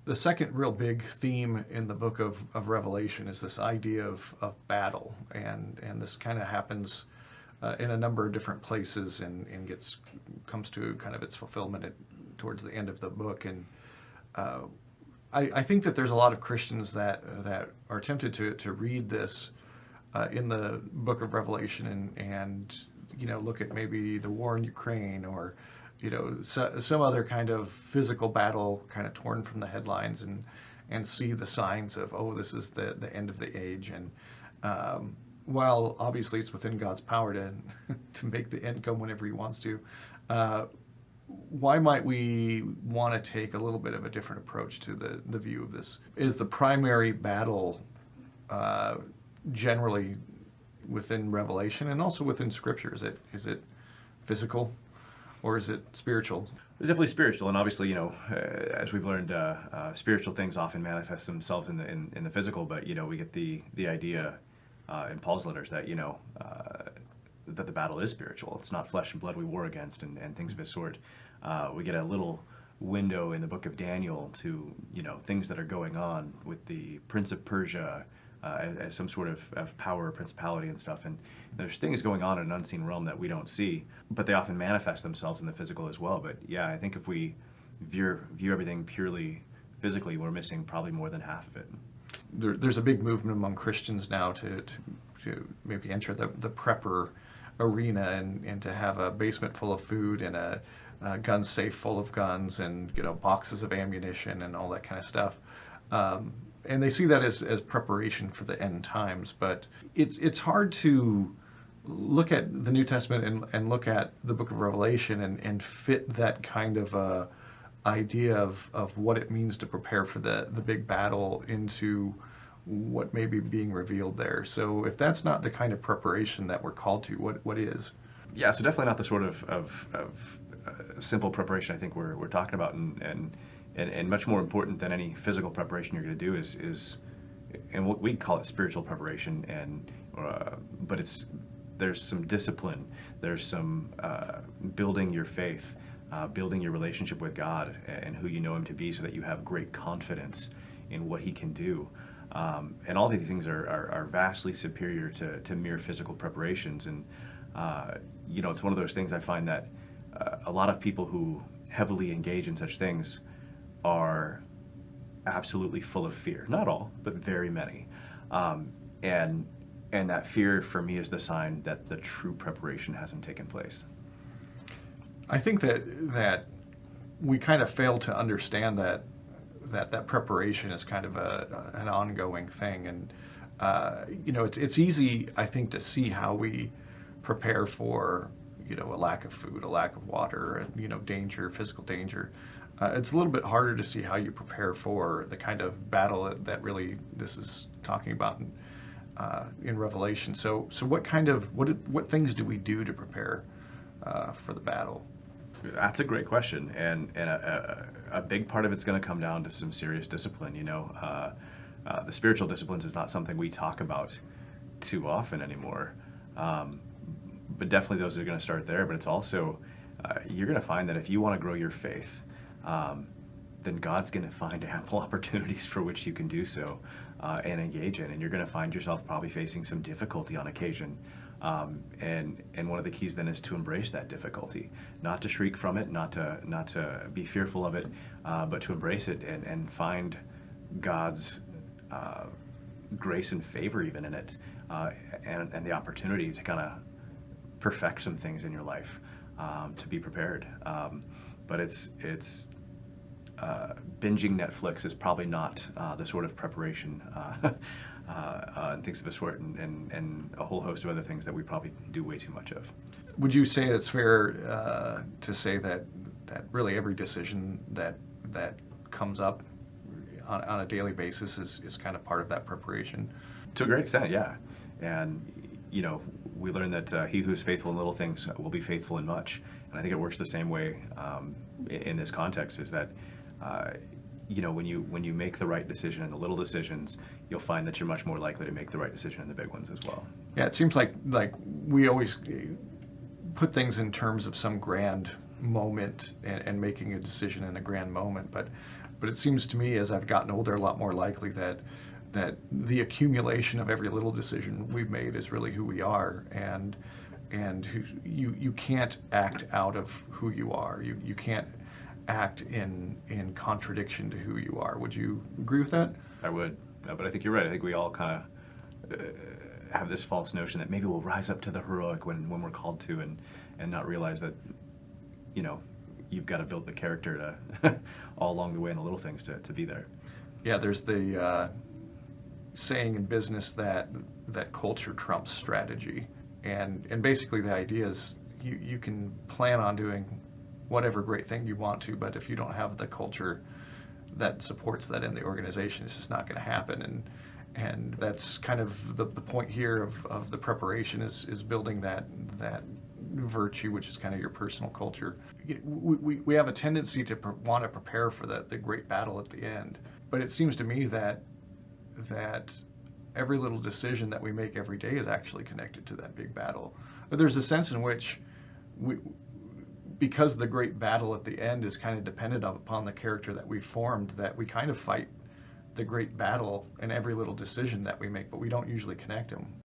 The second real big theme in the book of Revelation is this idea of battle, and this kind of happens in a number of different places and comes to kind of its fulfillment towards the end of the book. And I think that there's a lot of Christians that are tempted to read this in the book of Revelation and look at maybe the war in Ukraine or some other kind of physical battle kind of torn from the headlines and see the signs of, oh, this is the end of the age. And while obviously it's within God's power to make the end come whenever he wants to, why might we want to take a little bit of a different approach to the view of this? Is the primary battle generally within Revelation and also within Scripture? Is it physical or is it spiritual? It's definitely spiritual, and obviously, as we've learned, spiritual things often manifest themselves in the physical. But we get the idea in Paul's letters that that the battle is spiritual. It's not flesh and blood we war against, and things of this sort. We get a little window in the book of Daniel to things that are going on with the Prince of Persia as some sort of power or principality and stuff. And there's things going on in an unseen realm that we don't see, but they often manifest themselves in the physical as well. But yeah, I think if we view everything purely physically, we're missing probably more than half of it. There's a big movement among Christians now to maybe enter the prepper arena and to have a basement full of food and a gun safe full of guns and boxes of ammunition and all that kind of stuff. And they see that as preparation for the end times. But it's hard to look at the New Testament and look at the book of Revelation and fit that kind of idea of what it means to prepare for the big battle into what may be being revealed there. So if that's not the kind of preparation that we're called to, what is? Yeah, so definitely not the sort of simple preparation I think we're talking about, and much more important than any physical preparation you're going to do is and what we call it spiritual preparation, but there's some discipline, there's some building your faith, building your relationship with God and who you know him to be, so that you have great confidence in what he can do. And all these things are vastly superior to mere physical preparations. And it's one of those things I find that a lot of people who heavily engage in such things are absolutely full of fear. Not all, but very many. And that fear for me is the sign that the true preparation hasn't taken place. I think that we kind of fail to understand that preparation is kind of an ongoing thing. And it's easy, I think, to see how we prepare for a lack of food, a lack of water, danger, physical danger. It's a little bit harder to see how you prepare for the kind of battle that really this is talking about in Revelation. So what things do we do to prepare for the battle? That's a great question, and a big part of it's going to come down to some serious discipline. The spiritual disciplines is not something we talk about too often anymore, but definitely those are going to start there. But it's also you're going to find that if you want to grow your faith, then God's going to find ample opportunities for which you can do so and engage in, and you're going to find yourself probably facing some difficulty on occasion. And one of the keys then is to embrace that difficulty, not to shriek from it, not to be fearful of it, but to embrace it and find God's grace and favor even in it, and the opportunity to kind of perfect some things in your life, to be prepared. But it's binging Netflix is probably not the sort of preparation and things of the sort, and a whole host of other things that we probably do way too much of. Would you say it's fair to say that really every decision that comes up on a daily basis is kind of part of that preparation? To a great extent, yeah. And we learn that he who is faithful in little things will be faithful in much. And I think it works the same way in this context, is that when you make the right decision in the little decisions, you'll find that you're much more likely to make the right decision in the big ones as well. Yeah, it seems like we always put things in terms of some grand moment and making a decision in a grand moment, but But it seems to me, as I've gotten older, a lot more likely that the accumulation of every little decision we've made is really who we are, and you can't act out of who you are. You can't act in contradiction to who you are. Would you agree with that? I would, but I think you're right. I think we all kind of have this false notion that maybe we'll rise up to the heroic when we're called to, and not realize that, you know, you've got to build the character to all along the way in the little things to be there. Yeah, there's the saying in business that culture trumps strategy, and basically the idea is you can plan on doing whatever great thing you want to, but if you don't have the culture that supports that in the organization, it's just not going to happen. And that's kind of the point here of the preparation is building that virtue, which is kind of your personal culture. We have a tendency to want to prepare for the great battle at the end, but it seems to me that every little decision that we make every day is actually connected to that big battle. But there's a sense in which because the great battle at the end is kind of dependent upon the character that we've formed, that we kind of fight the great battle in every little decision that we make, but we don't usually connect them.